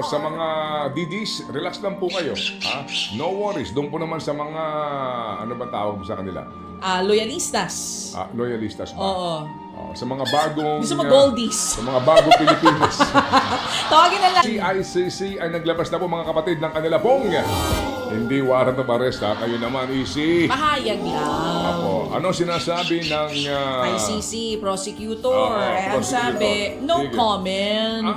sa mga DDs, relax lang po kayo. Ha? No worries. Doon po naman sa mga, ano ba tawag mo sa kanila? Loyalistas. Loyalistas ba? Oo. Sa mga bagong... Gusto mo goldies? Sa mga bagong Pilipinas. Tawagin na lang. CICC ay naglabas na po mga kapatid ng kanila pong hindi warrant of arrest ha. Kayo naman easy. Pahayag lang. Apo, ano sinasabi ng... ICC, prosecutor. Ang prosecutor. sabi, no Sige. comment. No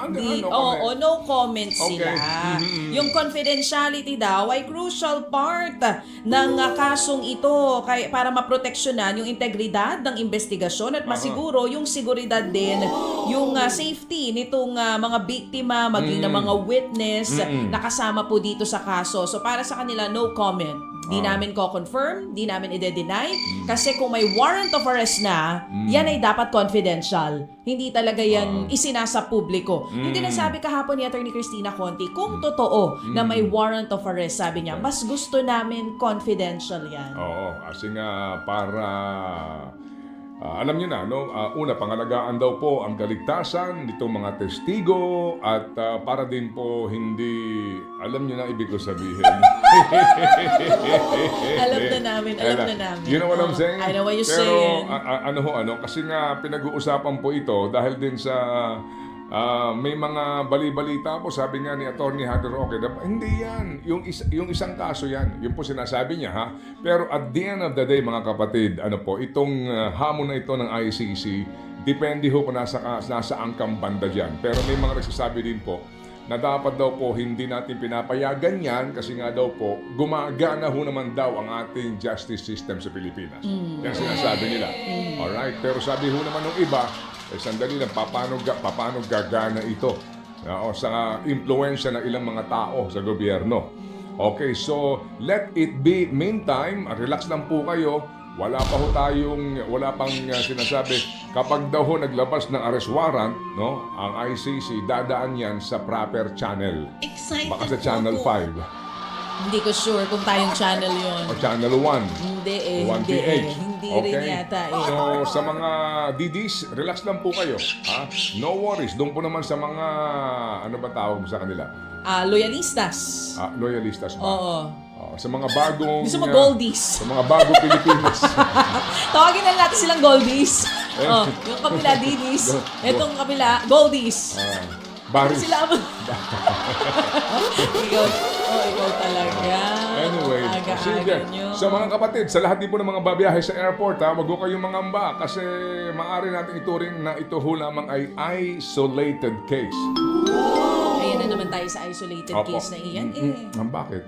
comment. No comment sila. Okay. Yung confidentiality daw ay crucial part ng kasong ito para maproteksyonan yung integridad ng investigasyon at masiguro yung seguridad din, yung safety nitong mga biktima, maging ng mga witness na kasama po dito sa kaso. So para sa kanila, no comment. Di namin ko-confirm, di namin ide-deny. Kasi kung may warrant of arrest na, yan ay dapat confidential. Hindi talaga yan isinasa publiko. Yung sinasabi kahapon ni Attorney Cristina Conti, kung totoo na may warrant of arrest, sabi niya, mas gusto namin confidential yan. Oo, kasi nga para... alam niyo na, no? Una, pangalagaan daw po ang kaligtasan nitong mga testigo at para din po hindi, alam niyo na ibig ko sabihin. Alam na namin. You know what I'm saying? I know what you're saying. saying. Kasi nga pinag-uusapan po ito dahil din sa may mga bali-balita po, sabi nga ni Attorney Hunter Roque, hindi yan, yung isang kaso yan, yun po sinasabi niya ha. Pero at the end of the day mga kapatid, ano po, itong hamon na ito ng ICC, depende ho kung nasa angkang banda dyan. Pero may mga nagsasabi din po, na dapat daw po hindi natin pinapayagan yan kasi nga daw po gumagana ho naman daw ang ating justice system sa Pilipinas. Yan sinasabi nila. Alright, pero sabi ho naman ng iba, sandali lang, paano gagana ito sa impluensya ng ilang mga tao sa gobyerno. Okay, so let it be. Meantime, relax lang po kayo. Wala pang sinasabi. Kapag daw ho naglabas ng arrest warrant, no, ang ICC, dadaan yan sa proper channel. Baka sa Channel 5. Hindi ko sure kung tayong channel yun. O Channel 1. Hindi 1PH. Hindi rin yata So, sa mga DDs, relax lang po kayo. Ha? No worries. Doon po naman sa mga, ano ba tawag mo sa kanila? Loyalistas. Loyalistas ba? Oo. Sa mga bagong... Gusto mo goldies? Sa mga bagong Pilipinas. Tawagin na natin silang goldies. Yung kabila, didis. Itong kabila, goldies. Baris. Sila ikaw talaga. Anyway, sige. So mga kapatid, sa lahat din po ng mga babiyahe sa airport, wag ko kayong mangamba kasi maaari natin ituring na ito ho lamang ay isolated case. Ayan na naman tayo sa isolated case na iyan. Bakit?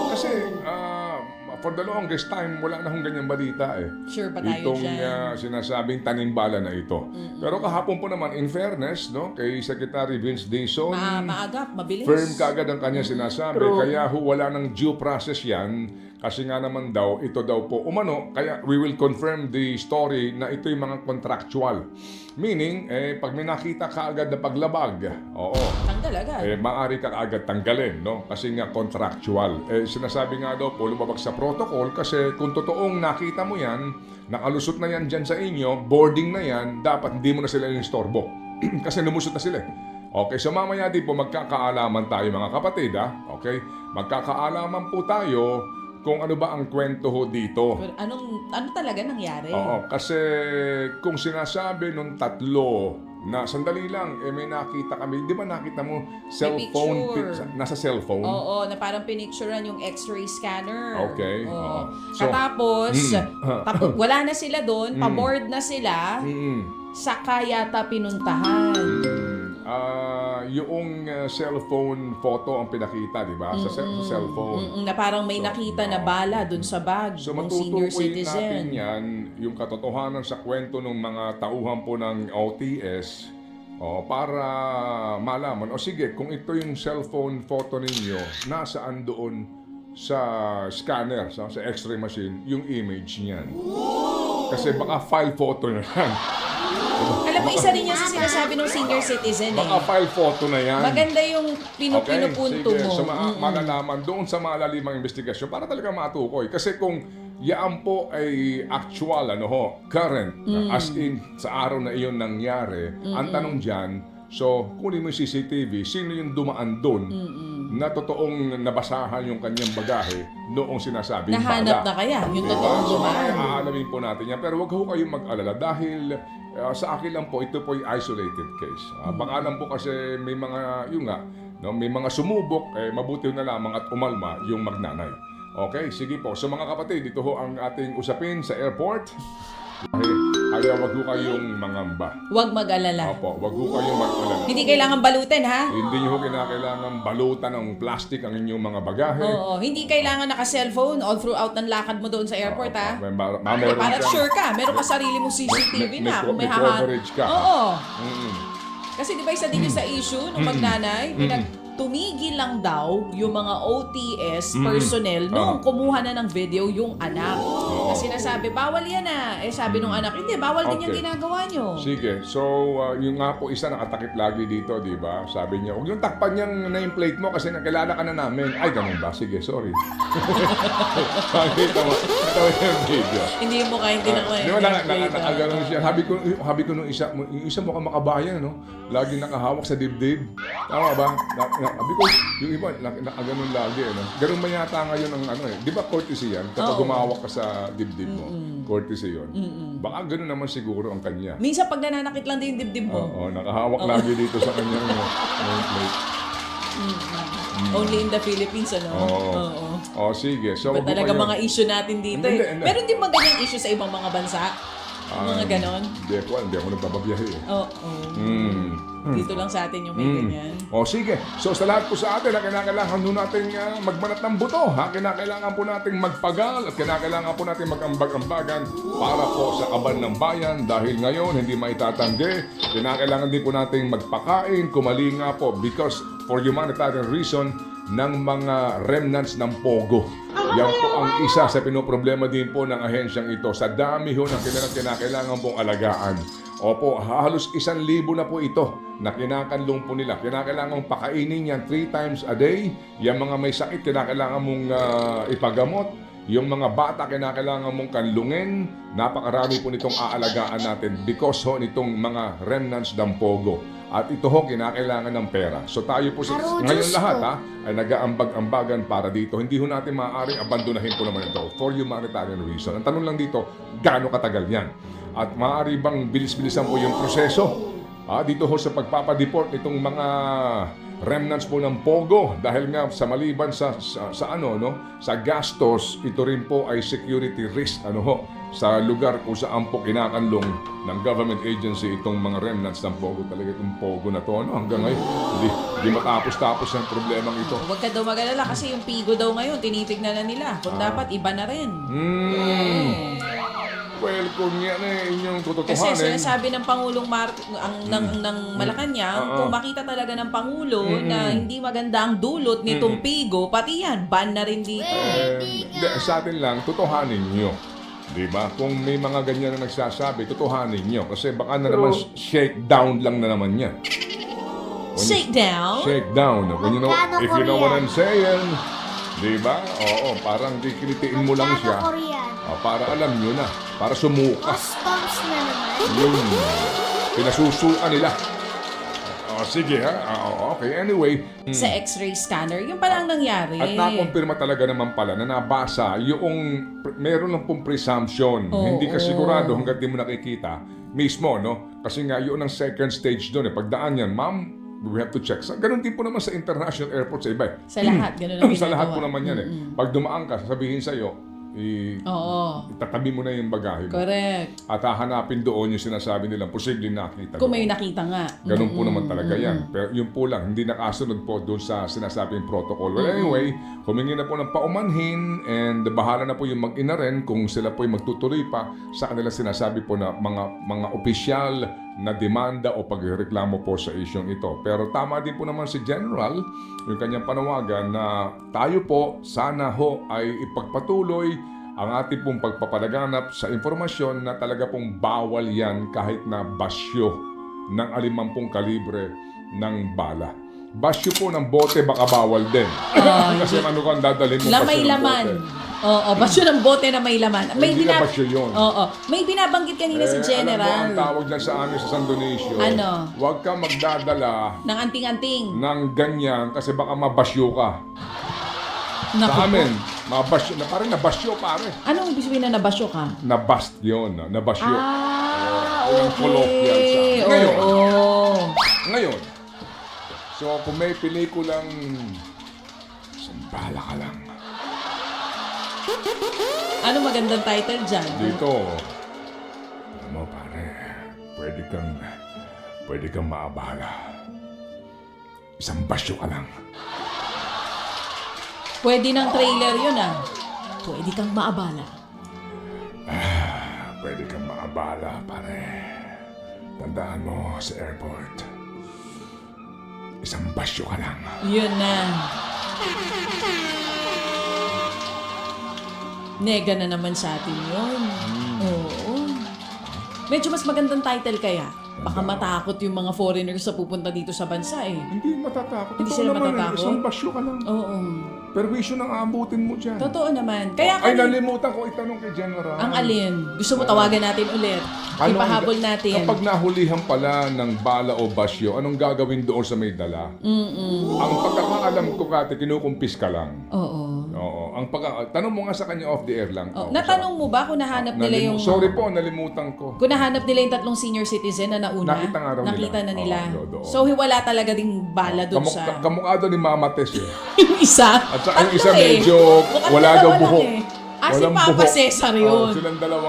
Kasi for the longest time, wala na hong ganyang balita eh. Sure pa tayo dyan. Sinasabing tanimbala na ito. Pero kahapon po naman, in fairness, no, kay Secretary Vince Dizon, maagap, mabilis. Firm kagad ang kanya sinasabi. Kaya wala ng due process yan. Kasi nga naman daw, ito daw po umano. Kaya we will confirm the story na ito yung mga contractual. Meaning, pag may nakita ka agad na paglabag, tanggal agad. Maaari ka agad tanggalin, no? Kasi nga contractual. Sinasabi nga daw po, lumabag sa protocol kasi kung totoong nakita mo yan, nakalusot na yan dyan sa inyo, boarding na yan, dapat hindi mo na sila inistorbo. Kasi lumusot na sila. Okay, so mamaya din po magkakaalaman tayo mga kapatid, ha? Okay? Magkakaalaman po tayo kung ano ba ang kwento ho dito. Pero ano talaga nangyari? Oo, kasi kung sinasabi nung tatlo na sandali lang, may nakita kami, di ba nakita mo cellphone, nasa cellphone? Oo, na parang pinicturean yung x-ray scanner. Okay. So, katapos, wala na sila doon, paboard na sila, saka yata pinuntahan. Yung cellphone photo ang pinakita, di ba? Sa cellphone. Na parang may nakita na bala dun sa bag ng senior citizen. Natin yan, yung katotohanan sa kwento ng mga tauhan po ng OTS, para malaman, sige, kung ito yung cellphone photo ninyo, nasaan doon sa scanner, sa x-ray machine, yung image niyan. Kasi baka file photo na yan. Alam mo, isa rin yan sa sinasabi ng senior citizen Baka file photo na yan. Maganda yung pinupunto mo. So malalaman doon sa malalimang investigasyon para talaga matukoy. Kasi kung yan po ay actual, current, as in sa araw na iyon nangyari, ang tanong dyan, So, kunin mo yung CCTV, sino yung dumaan doon na totoong nabasahan yung kanyang bagahe noong sinasabing Nahanap bala. na kaya yung Diba? totoong So, dumaan. aalamin po natin yan. Pero wag ho kayong mag-alala dahil sa akin lang po, ito po yung isolated case. Baka lang po kasi may mga, yun nga, no, may mga sumubok, mabuti na lamang at umalma yung magnanay. Okay, sige po. So mga kapatid, ito ho ang ating usapin sa airport. Kaya wag ho kayong mangamba. Huwag mag-alala. Opo, wag ho kayong mag-alala. Hindi kailangan balutin, ha? Hindi nyo ho kinakailangan balutan ng plastic ang inyong mga bagahe. Oo, hindi kailangan naka-cellphone all throughout ng lakad mo doon sa airport, ha? Meron Para kang- sure ka, meron ka sarili mong CCTV na kung may may hahan. coverage ka. Oo. Mm. Kasi di ba isa din yung sa issue ng magnanay, tumigil lang daw yung mga OTS personnel nung kumuha na ng video yung anak. Kasi nasabi, bawal yan ah. Sabi nung anak, hindi, bawal din yung Okay. ginagawa nyo. Sige. So, yung nga po isa nakatakip lagi dito, di ba? Sabi niya, huwag yung takpan niyang nameplate mo kasi nakilala ka na namin. Ay, ganun ba? Sige, sorry. Nakita mo yung video. Hindi mo kayo hindi Di ba, nakaganon siya. Habi ko nung yung isa mukhang makabayan, no? Lagi nakahawak sa dibdib. Tama ba? Sabi ko, yung iba, nakaganon lagi, no? Ganun ba yata ngayon ang ano eh? Di ba courtesy yan? Kapag Oo. humawak ka sa dibdib mo, courtesy yun. Baka ganun naman siguro ang kanya. Minsan pag nananakit lang din yung dibdib mo. Oo, nakahawak lagi dito sa kanyang nameplate. Only in the Philippines, ano? Oo. Oh, sige. So, Iba wag mo talaga kayo- mga issue natin dito Hindi, eh. hindi. Pero hindi ba ganyang issue sa ibang mga bansa? Mga ganon? Hindi ako nagbababiyahe eh. Oo. Mm. Dito lang sa atin yung may ganyan. O sige, so sa lahat po sa atin, kinakailangan po natin magbanat ng buto. Kinakailangan po natin magpagal at kinakailangan po natin mag-ambag-ambagan para po sa kaban ng bayan dahil ngayon hindi maitatanggi. Kinakailangan din po natin magpakain, kumalinga po because for humanitarian reason ng mga remnants ng Pogo. Yan po ang isa sa pinoproblema din po ng ahensyang ito. Sa dami ho ng kinakailangan pong alagaan. Opo, halos 1,000 na po ito na kinakanlong po nila. Kinakailangan pakainin yan 3 times a day. Yung mga may sakit, kinakailangan mong ipagamot. Yung mga bata, kinakailangan mong kanlungin. Napakarami po nitong aalagaan natin because ho nitong mga remnants ng Pogo. At ito ho, kinakailangan ng pera. So tayo po ngayon lahat ay nag-aambag-ambagan para dito. Hindi ho natin maaaring abandonahin po naman ito for humanitarian reason. Ang tanong lang dito, gaano katagal yan? At maaari bang bilis-bilisan po yung proseso? Dito ho sa pagpapadeport itong mga remnants po ng Pogo dahil nga sa maliban sa gastos, ito rin po ay security risk sa lugar kung saan po kinakanlong ng government agency itong mga remnants ng Pogo. Talaga itong Pogo na to hanggang ngayon hindi matapos-tapos ang problemang ito. Huwag ka daw mag-alala kasi yung Pigo daw ngayon, tinitignan na nila. Kung dapat, iba na rin. Well, kung yan inyong Kasi tututuhanin. sinasabi ng Pangulong ng Malacanang, kung makita talaga ng Pangulo na hindi maganda ang dulot nitong Pigo, pati yan, ban na rin dito. Sa atin lang, tutuhanin nyo. Diba? Kung may mga ganyan na nagsasabi, tutuhanin nyo. Kasi baka na naman shakedown lang na naman yan. Shake down. Shakedown. Magkano If you know what Korean? I'm saying. Diba? Oo, parang kinitiin mo lang siya. Korean. Para alam nyo na. Para sumuka. Customs na naman. Yun. Pinasusuka nila. Sige ha. Okay, anyway. Sa x-ray scanner, yung palang nangyari. At nakumpirma talaga naman pala na nabasa yung meron lang pong presumption. Hindi ka sigurado hanggang di mo nakikita mismo, no? Kasi nga yun ang second stage doon. Pagdaan yan, ma'am, we have to check. Ganun din po naman sa international airport sa iba. Sa lahat, ganun ang Sa lahat ginagawa. po naman yan Pag dumaan ka, sasabihin sa'yo, itatabi mo na yung bagahe mo. Correct. At hahanapin doon yung sinasabi nilang posibleng nakita. Kung may nakita nga. Ganun po naman talaga yan. Pero yun po lang, hindi nakasunod po doon sa sinasabing protocol. Well, anyway, humingi na po ng paumanhin and bahala na po yung mag-ina rin kung sila po yung magtutuloy pa sa kanila sinasabi po na mga opisyal na demanda o pagreklamo po sa isyong ito. Pero tama din po naman si General, yung kanyang panawagan na tayo po sana ho ay ipagpatuloy ang ating pong pagpapalaganap sa informasyon na talaga pong bawal yan kahit na basyo ng 50 kalibre ng bala. Basyo po ng bote baka bawal din. Kasi ano kang dadalhin mo Lamay basyo ng laman. bote. Oo, basyo ng bote na may laman. Hindi na basyo yun. Oo. May binabanggit kanina si Alam mo, General. ang tawag lang sa amin sa San Dionisio, Ano? huwag ka magdadala Ng anting-anting. ng ganyan kasi baka mabasyo ka. Naku Sa po. amin, mabasyo, na parang nabasyo pare. Anong ibig sabihin na nabasyo ka? Nabast yun, nabasyo. Walang Okay. colloquial sa amin. Ngayon. Oo. Ngayon, so kung may pelikulang sambala ka lang. Ano magandang title dyan? Dito, alam mo pare, pwede kang maabala. Isang basyo ka lang. Pwede ng trailer yun ah. Pwede kang maabala. Pwede kang maabala, pare. Tandaan mo sa airport. Isang basyo ka lang. Yun na. Nega na naman sa atin yun. Oo. Medyo mas magandang title kaya. Baka matakot yung mga foreigners sa pupunta dito sa bansa eh. Hindi matatakot. Hindi Totoo sila naman, matatakot? Isang basyo ka lang. Oo. Perwisyo nang aabutin mo dyan. Totoo naman. Kaya Ay, kami, nalimutan ko itanong kay General. ang alin, gusto mo tawagan natin ulit. Ano ang- Ipahabol natin. Kapag nahulihan pala ng bala o basyo, anong gagawin doon sa may dala? Ang pagkakaalam ko, Kate, kinukumpis ka lang. Oo. Oo. Tanong mo nga sa kanya off the air lang. Oh, Oo, natanong mo ba kung nahanap nila yung... Sorry po, nalimutan ko. Kung nahanap nila yung 3 senior citizen na nauna, Nakita nga raw nakita nila. na nila. Oo, doon. So, wala talaga ding bala doon sa... Kamukha doon ni Mama Tess eh. yung isa? At saka yung Tatlo isa eh. medyo Mukhang wala dalawa daw lang buhok. eh. Ah, si Walang Papa buhok. Cesar Oo, yun. silang dalawa